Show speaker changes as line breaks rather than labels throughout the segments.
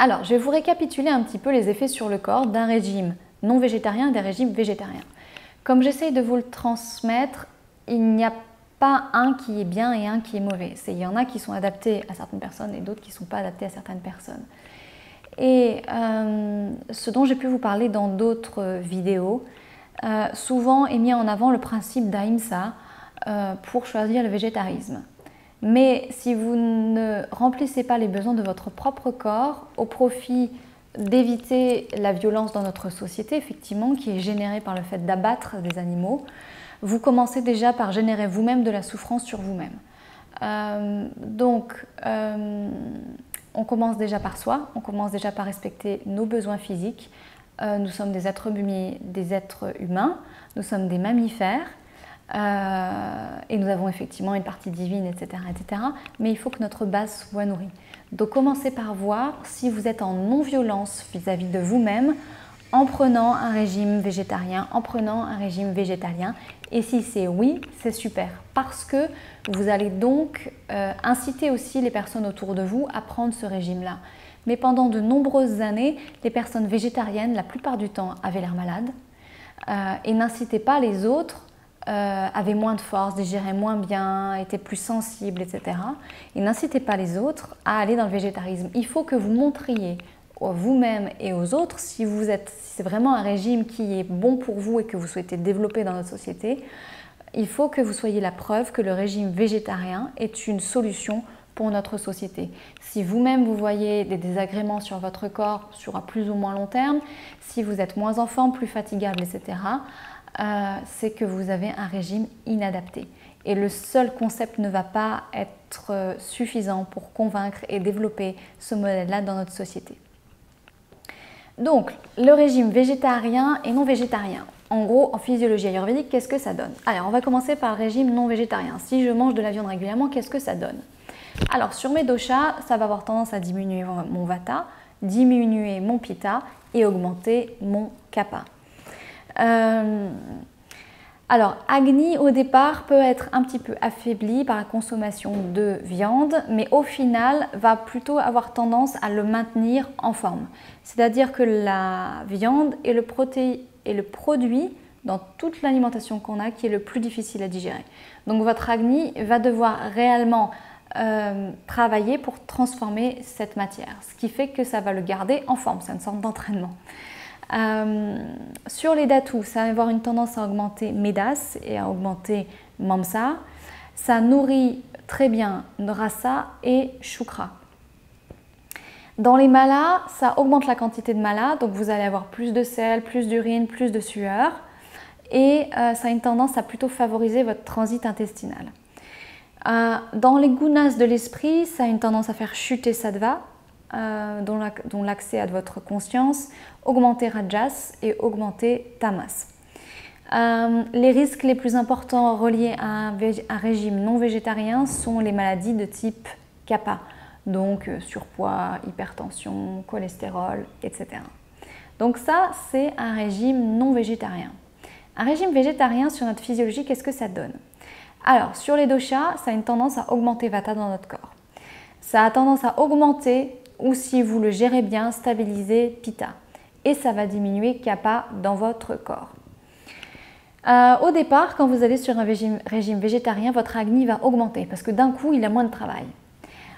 Alors, je vais vous récapituler un petit peu les effets sur le corps d'un régime non végétarien et d'un régime végétarien. Comme j'essaye de vous le transmettre, il n'y a pas un qui est bien et un qui est mauvais. Il y en a qui sont adaptés à certaines personnes et d'autres qui ne sont pas adaptés à certaines personnes. Et ce dont j'ai pu vous parler dans d'autres vidéos, souvent est mis en avant le principe d'Ahimsa pour choisir le végétarisme. Mais si vous ne remplissez pas les besoins de votre propre corps au profit d'éviter la violence dans notre société, effectivement, qui est générée par le fait d'abattre des animaux, vous commencez déjà par générer vous-même de la souffrance sur vous-même. On commence déjà par soi, on commence déjà par respecter nos besoins physiques. Nous sommes des êtres humains, nous sommes des mammifères, et nous avons effectivement une partie divine, etc., etc. Mais il faut que notre base soit nourrie. Donc commencez par voir si vous êtes en non-violence vis-à-vis de vous-même en prenant un régime végétarien, en prenant un régime végétalien. Et si c'est oui, c'est super, parce que vous allez donc inciter aussi les personnes autour de vous à prendre ce régime-là. Mais pendant de nombreuses années, les personnes végétariennes, la plupart du temps, avaient l'air malades et n'incitaient pas les autres, avaient moins de force, digéraient moins bien, étaient plus sensibles, etc. Et n'incitaient pas les autres à aller dans le végétarisme. Il faut que vous montriez vous-même et aux autres, si c'est vraiment un régime qui est bon pour vous et que vous souhaitez développer dans notre société, il faut que vous soyez la preuve que le régime végétarien est une solution pour notre société. Si vous-même vous voyez des désagréments sur votre corps sur un plus ou moins long terme, si vous êtes moins en forme, plus fatigable, etc., c'est que vous avez un régime inadapté. Et le seul concept ne va pas être suffisant pour convaincre et développer ce modèle-là dans notre société. Donc, le régime végétarien et non végétarien. En gros, en physiologie ayurvédique, qu'est-ce que ça donne? Alors, on va commencer par le régime non végétarien. Si je mange de la viande régulièrement, qu'est-ce que ça donne? Alors, sur mes doshas, ça va avoir tendance à diminuer mon vata, diminuer mon pitta et augmenter mon kapha. Alors, Agni, au départ, peut être un petit peu affaibli par la consommation de viande, mais au final, va plutôt avoir tendance à le maintenir en forme. C'est-à-dire que la viande est le produit dans toute l'alimentation qu'on a qui est le plus difficile à digérer. Donc, votre Agni va devoir réellement travailler pour transformer cette matière, ce qui fait que ça va le garder en forme. C'est une sorte d'entraînement. Sur les datus, ça va avoir une tendance à augmenter Medas et à augmenter Mamsa. Ça nourrit très bien Rasa et Shukra. Dans les malas, ça augmente la quantité de mala, donc vous allez avoir plus de sel, plus d'urine, plus de sueur. Et ça a une tendance à plutôt favoriser votre transit intestinal. Dans les gunas de l'esprit, ça a une tendance à faire chuter Sattva, dont l'accès à votre conscience, augmenter Rajas et augmenter Tamas. Les risques les plus importants reliés à un régime non végétarien sont les maladies de type kapha, donc surpoids, hypertension, cholestérol, etc. Donc ça, c'est un régime non végétarien. Un régime végétarien sur notre physiologie, qu'est-ce que ça donne? Alors, sur les doshas, ça a une tendance à augmenter vata dans notre corps. Ça a tendance à augmenter, ou si vous le gérez bien, stabiliser pitta. Et ça va diminuer kapha dans votre corps. Au départ, quand vous allez sur un régime végétarien, votre Agni va augmenter parce que d'un coup, il a moins de travail.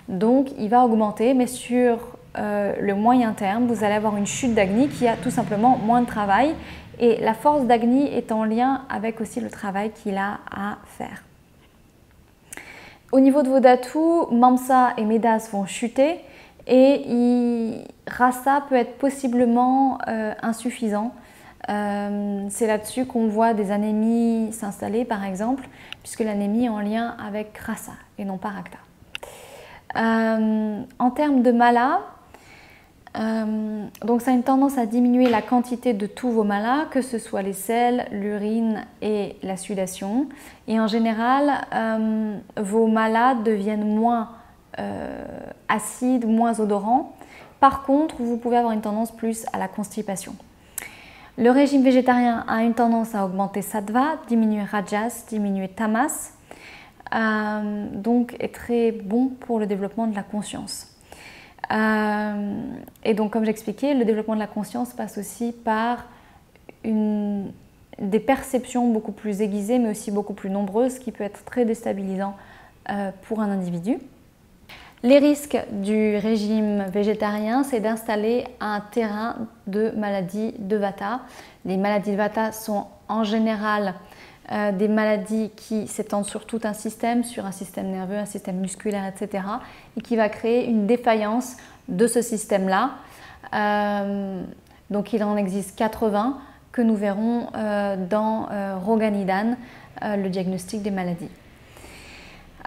Donc, il va augmenter, mais sur le moyen terme, vous allez avoir une chute d'Agni qui a tout simplement moins de travail. Et la force d'Agni est en lien avec aussi le travail qu'il a à faire. Au niveau de vos datus, Mamsa et Medas vont chuter et Rasa peut être possiblement insuffisant. C'est là-dessus qu'on voit des anémies s'installer par exemple, puisque l'anémie est en lien avec Rasa et non pas Rakta. En termes de mala, donc ça a une tendance à diminuer la quantité de tous vos malas, que ce soit les sels, l'urine et la sudation. Et en général, vos malas deviennent moins acides, moins odorants. Par contre, vous pouvez avoir une tendance plus à la constipation. Le régime végétarien a une tendance à augmenter Sattva, diminuer Rajas, diminuer Tamas, donc est très bon pour le développement de la conscience. Et donc, comme j'expliquais, le développement de la conscience passe aussi par des perceptions beaucoup plus aiguisées, mais aussi beaucoup plus nombreuses, qui peut être très déstabilisant pour un individu. Les risques du régime végétarien, c'est d'installer un terrain de maladies de Vata. Les maladies de Vata sont en général des maladies qui s'étendent sur tout un système nerveux, un système musculaire, etc. et qui va créer une défaillance de ce système-là. Donc il en existe 80 que nous verrons dans Roga-Nidhan, le diagnostic des maladies.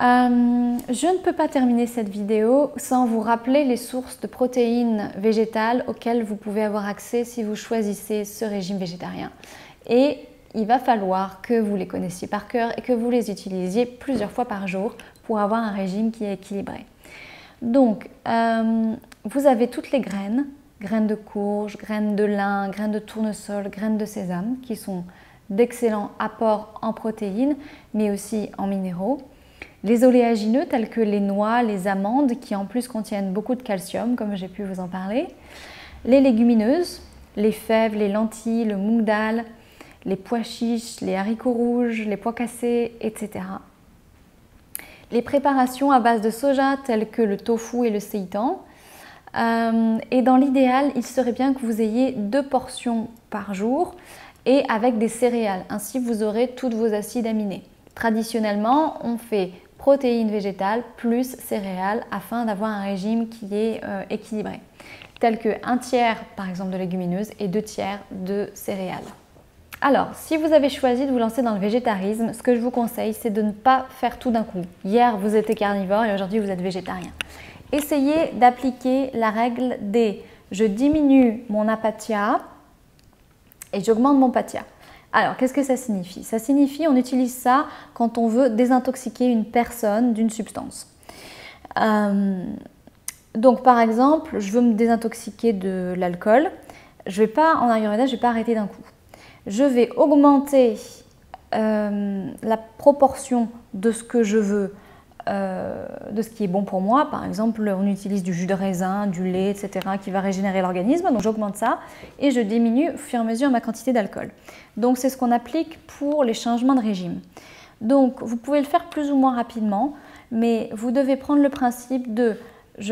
Je ne peux pas terminer cette vidéo sans vous rappeler les sources de protéines végétales auxquelles vous pouvez avoir accès si vous choisissez ce régime végétarien. Et il va falloir que vous les connaissiez par cœur et que vous les utilisiez plusieurs fois par jour pour avoir un régime qui est équilibré. Donc, vous avez toutes les graines de courge, graines de lin, graines de tournesol, graines de sésame, qui sont d'excellents apports en protéines, mais aussi en minéraux. Les oléagineux tels que les noix, les amandes, qui en plus contiennent beaucoup de calcium, comme j'ai pu vous en parler. Les légumineuses, les fèves, les lentilles, le moong dal, les pois chiches, les haricots rouges, les pois cassés, etc. Les préparations à base de soja telles que le tofu et le seitan. Et dans l'idéal, il serait bien que vous ayez 2 portions par jour et avec des céréales. Ainsi, vous aurez tous vos acides aminés. Traditionnellement, on fait protéines végétales plus céréales afin d'avoir un régime qui est équilibré, tel que 1/3 par exemple de légumineuses et 2/3 de céréales. Alors, si vous avez choisi de vous lancer dans le végétarisme, ce que je vous conseille, c'est de ne pas faire tout d'un coup. Hier, vous étiez carnivore et aujourd'hui, vous êtes végétarien. Essayez d'appliquer la règle des « je diminue mon apatya et j'augmente mon patya ». Alors, qu'est-ce que ça signifie? Ça signifie, on utilise ça quand on veut désintoxiquer une personne d'une substance. Donc, par exemple, je veux me désintoxiquer de l'alcool. Je vais pas, en Ayurveda, je ne vais pas arrêter d'un coup. Je vais augmenter la proportion de ce que je veux, de ce qui est bon pour moi. Par exemple, on utilise du jus de raisin, du lait, etc. qui va régénérer l'organisme. Donc j'augmente ça et je diminue au fur et à mesure ma quantité d'alcool. Donc c'est ce qu'on applique pour les changements de régime. Donc vous pouvez le faire plus ou moins rapidement, mais vous devez prendre le principe de,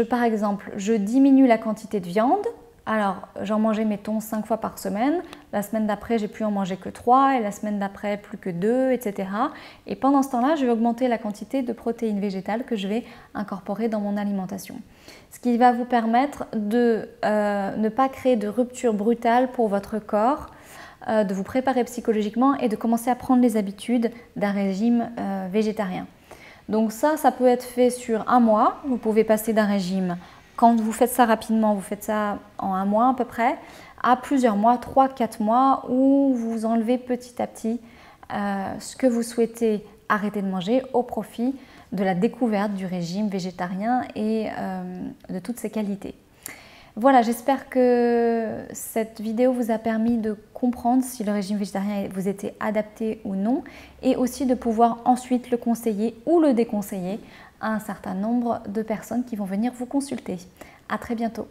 par exemple, je diminue la quantité de viande. Alors, j'en mangeais, mettons, 5 fois par semaine. La semaine d'après, j'ai pu en manger que 3 et la semaine d'après, plus que 2, etc. Et pendant ce temps-là, je vais augmenter la quantité de protéines végétales que je vais incorporer dans mon alimentation. Ce qui va vous permettre de ne pas créer de rupture brutale pour votre corps, de vous préparer psychologiquement et de commencer à prendre les habitudes d'un régime végétarien. Donc ça peut être fait sur 1 mois. Vous pouvez passer d'un régime. Quand vous faites ça rapidement, vous faites ça en 1 mois à peu près, à plusieurs mois, 3-4 mois, où vous enlevez petit à petit ce que vous souhaitez arrêter de manger au profit de la découverte du régime végétarien et de toutes ses qualités. Voilà, j'espère que cette vidéo vous a permis de comprendre si le régime végétarien vous était adapté ou non et aussi de pouvoir ensuite le conseiller ou le déconseiller à un certain nombre de personnes qui vont venir vous consulter. À très bientôt.